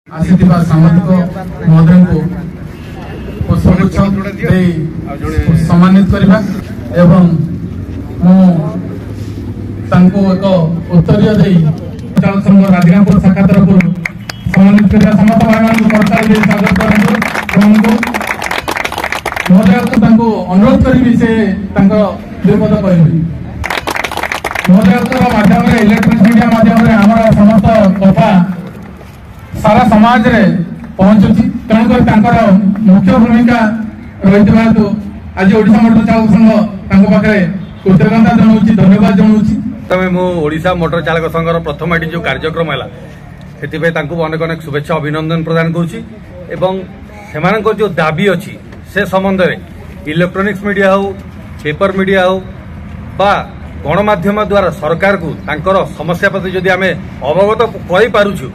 आसिथिबा सामाजिक महोदय को पुष्पगुच्छ सम्मानित करबा एवं एक उत्तरीय चालक संघ राजगांगपुर शाखा तरफ सम्मानित करबा समस्त भाई को स्वागत करंतु महोदय को अनुरोध करी से दुपद कहबी महोदय माध्यम इलेक्ट्रोनिक्स मीडिया माध्यम आम समस्त कथा सारा समाज रे पहुंचुची तेणुकर मुख्य भूमिका रही आज ओडिशा मोटर चालक संघ पाखे कृतज्ञता जनाऊँ धन्यवाद जनाऊँ। प्रथम मु ओडिशा मोटर चालक संघर प्रथम ये जो कार्यक्रम है से अनेक अनेक शुभेच्छा अभिनंदन प्रदान कर जो दाबी अच्छी से संबंध में इलेक्ट्रोनिक्स मीडिया हो पेपर मीडिया हो बा गणमाध्यम द्वारा सरकार को तांकर समस्या प्रति जदि आम अवगत करूँ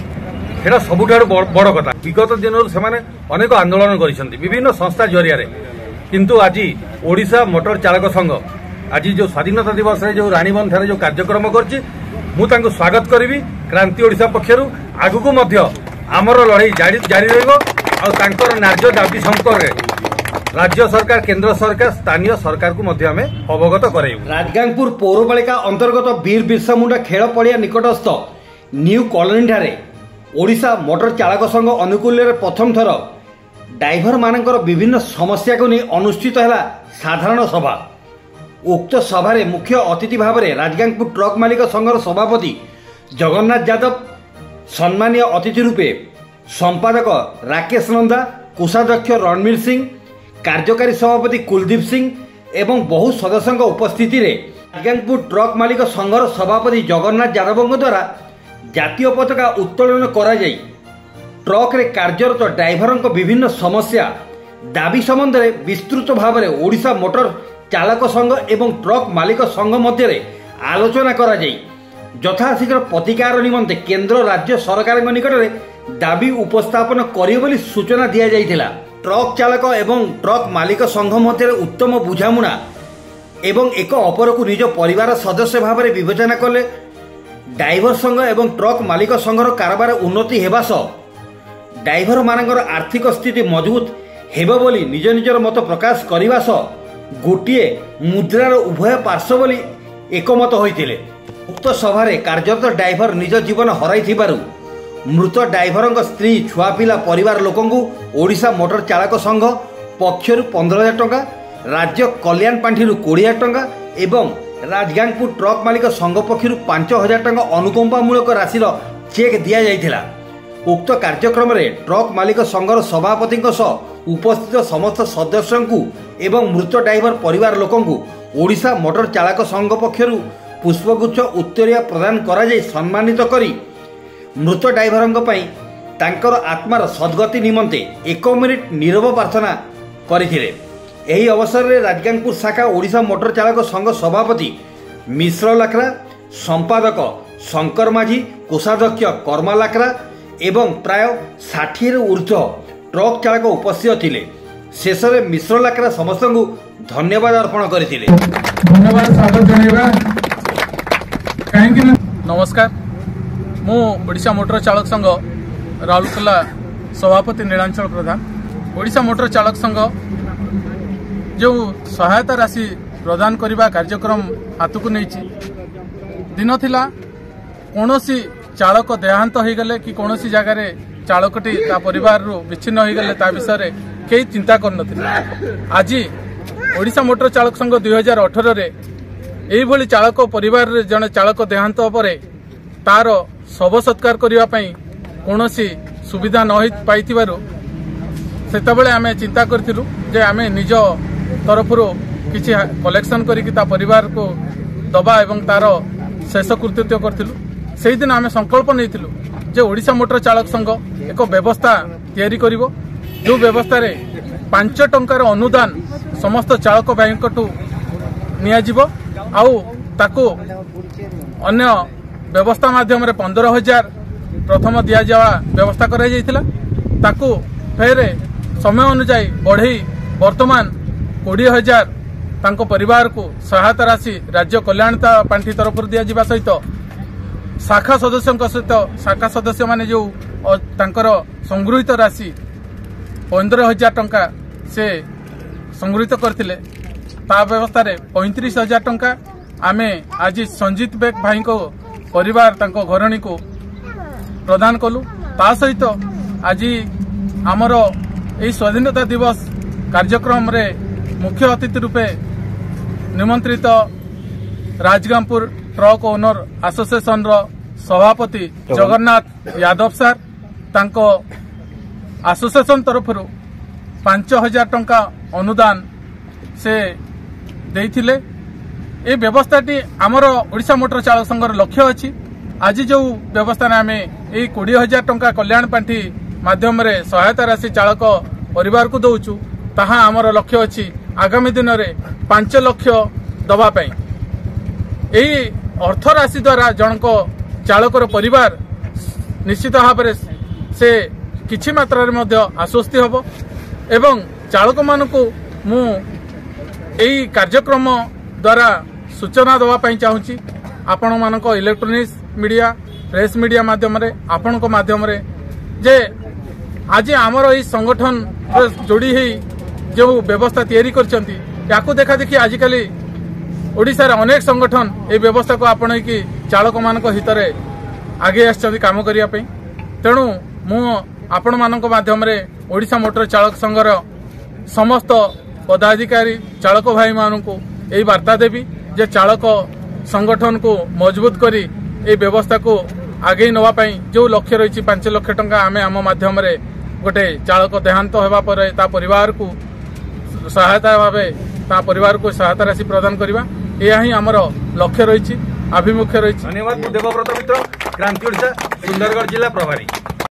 सेटा सबुठार बड़ कथा। विगत दिन से अनेक आंदोलन कर विभिन्न संस्था जरिया किंतु आज ओडिशा मोटर चालक संघ आज जो स्वाधीनता दिवस जो रानीबंध जो कार्यक्रम कर स्वागत करी क्रांति ओडिशा पक्षर आगु आमर लड़ाई जारी रही न्याय दाबी संपर्क राज्य सरकार केंद्र सरकार स्थानीय सरकार को अवगत कर। राजगांगपुर पौरपालिका अंतर्गत वीर बिरसा मुंडा खेल पड़िया निकटस्थ न्यू कॉलोनी ठारे ओडिशा मोटर चालक संघ अनुकूल प्रथम थर ड्राइवर मानकर विभिन्न समस्या को नहीं अनुष्ठित है साधारण सभा। उक्त सभा मुख्य अतिथि भाव में राजगांगपुर ट्रक मालिक संघर सभापति जगन्नाथ यादव, सम्मानीय अतिथि रूपे संपादक राकेश नंदा, कोषाध्यक्ष रणवीर सिंह, कार्यकारी सभापति कुलदीप सिंह एवं बहु सदस्यों उपस्थिति रे राजगांगपुर ट्रक मालिक संघर सभापति जगन्नाथ यादव द्वारा जातीय पताका उत्तोलन करा जाई ट्रक रे कार्यरत ड्राइवर विभिन्न समस्या दाबी संबंध में विस्तृत भाव में ओडिशा मोटर चालक संघ एवं ट्रक मालिक संघ मध्य आलोचना करा जाई यथाशीघ्र प्रतिकार निमंते केंद्र राज्य सरकार निकट में दाबी उपस्थापन करियो सूचना दिया जाइथिला। ट्रक चालक एवं ट्रक मालिक संघ मध्य उत्तम बुझामुणा एवं एक अपर को निज परिवार सदस्य भाव में विवेचना कले ड्राइवर संघ एवं ट्रक मालिक संघर कारबार उन्नति हेबा सह ड्राइवर मानकर आर्थिक स्थिति मजबूत हेबो बोली निज निजर मत प्रकाश करने सह गोटे मुद्रार उभय पार्श्व बोली एकमत होइतिले। उक्त सभा कार्यरत ड्राइवर निज जीवन हराई मृत ड्राइवर स्त्री छुआ पिला परिवार लोकंकु ओडिशा मोटर चालक संघ पक्षरु 15,000 टंका, राज्य कल्याण पांठी 20,000 टंका एवं राजगांगपुर ट्रक मालिक संघ पक्षर 5,000 टंका अनुकंपामूलक राशि चेक दि जाइथिला। उक्त कार्यक्रम में ट्रक मालिक संघर सभापति उपस्थित समस्त सदस्यों एवं मृत ड्राइवर परिवार लोकंकु ओडिशा मोटर चालक संघ पक्षर पुष्पगुच्छ उत्तरीय प्रदान करा जाय सम्मानित करी मृत ड्राइवर तांकर आत्मार सद्गति निमंते 1 मिनिट नीरव प्रार्थना करथिले। यही अवसर में राजगांगपुर शाखा ओडिशा मोटर चालक संघ सभापति मिश्र लाकरा, संपादक शंकर माझी, कोषाध्यक्ष कर्मा लाकरा एवं प्राय 60 ऊर्ध्व ट्रक चालक उपस्थित थिले। शेष में मिश्र लाकरा समस्त को धन्यवाद अर्पण करथिले। नमस्कार, मु ओडिशा मोटर चालक संघ राउरकेला सभापति नीलांचल प्रधान। ओडिशा मोटर चालक संघ जो सहायता राशि प्रदान करने कार्यक्रम हाथ को नहीं दिन थिला कौनसी चालक देहांत हो गले कि कौन सी जगह चालकटी परिवार विच्छिन्न हो गले ता विषय कई चिंता कर आज ओडिशा मोटर चालक संघ 2018 रे यही चालक परिवार जन चालक देहांत पर तार शव सत्कार करने कौन सुविधा न पाई सेतबेले आमे चिंता करथिलु जे आमे निज तरफ किसी कलेक्शन करिकि ता परिवार को दबा एवं तार शेष कृतित्व करथिलु। सेहि दिन आमे संकल्प नैथिलु जे ओडिशा मोटर चालक संघ एक व्यवस्था तैयारी करिवो जो व्यवस्था रे 5 टंकार अनुदान समस्त चालक बैंकटू निया जिवो आउ ताको अन्य व्यवस्था माध्यम रे 15,000 प्रथम दिया जावा व्यवस्था करा जायतिला ताको फेर समय अनुसार बढ़ई वर्तमान 20,000 तांको परिवार को सहायता राशि राज्य कल्याण पांठी तरफ दिया सहित शाखा सदस्यों सहित शाखा सदस्य माने जो तांकर संगृहित राशि 15,000 टंका से संगृहित करथिले ता व्यवस्था रे 35,000 टंका आमे आज संजीत बेग भाई को परिवार तांको घरणी को प्रदान कलु। ता सहित आज आमर यही स्वाधीनता दिवस कार्यक्रम रे मुख्य अतिथि रूपे निमंत्रित राजगामपुर ट्रक ओनर एसोसिएशन रो सभापति जगन्नाथ यादव सर तांको एसोसिएशन तरफ 5,000 टंका अनुदान से देइथिले। ए व्यवस्थाटी आमर ओडिशा मोटर चालक संघर लक्ष्य अछि। आज जो व्यवस्था आम यही 20,000 टंका कल्याण पांठी माध्यम रे सहायता राशि चालक परिवार को दौचु ताहा आमर लक्ष्य अछि आगामी दिन में 5 लाख दवापाई। यही अर्थ राशि द्वारा जनक चालकर परिवार निश्चित भाव से किछि मात्रा रे मध्य आश्वस्ति हबो एवं चालक मानकु मु एही कार्यक्रम द्वारा सूचना दवापाई चाहूँगी। आपण मानक इलेक्ट्रोनिक्स मीडिया प्रेस मीडिया माध्यम रे आपण को माध्यम रे जे आज आमर यही संगठन जोड़ी ही जो व्यवस्था तैयारी करछंती याकू देखा देखी आजिकल ओडिशा रे अनेक संगठन ए व्यवस्था को आपण की चालक मानक हित रे आगे आछंती काम करिया पई। तेणु मु आपण मानक माध्यम रे ओडिशा मोटर चालक संघर समस्त पदाधिकारी चालक भाई मानकू एही वार्ता देवी जे चालक संगठन को मजबूत करी ए व्यवस्था को आगे नवा पई जो लक्ष्य रही 5 लाख टंका आमे आम माध्यम रे गोटे चालक देहांत होगा पर ता परिवार को सहायता भावे ता परिवार को सहायता राशि प्रदान करवा यह ही आमर लक्ष्य रही आभिमुख्य रही। धन्यवाद। देवव्रत मित्र, क्रांति ओडिशा, सुंदरगढ़ जिला प्रभारी।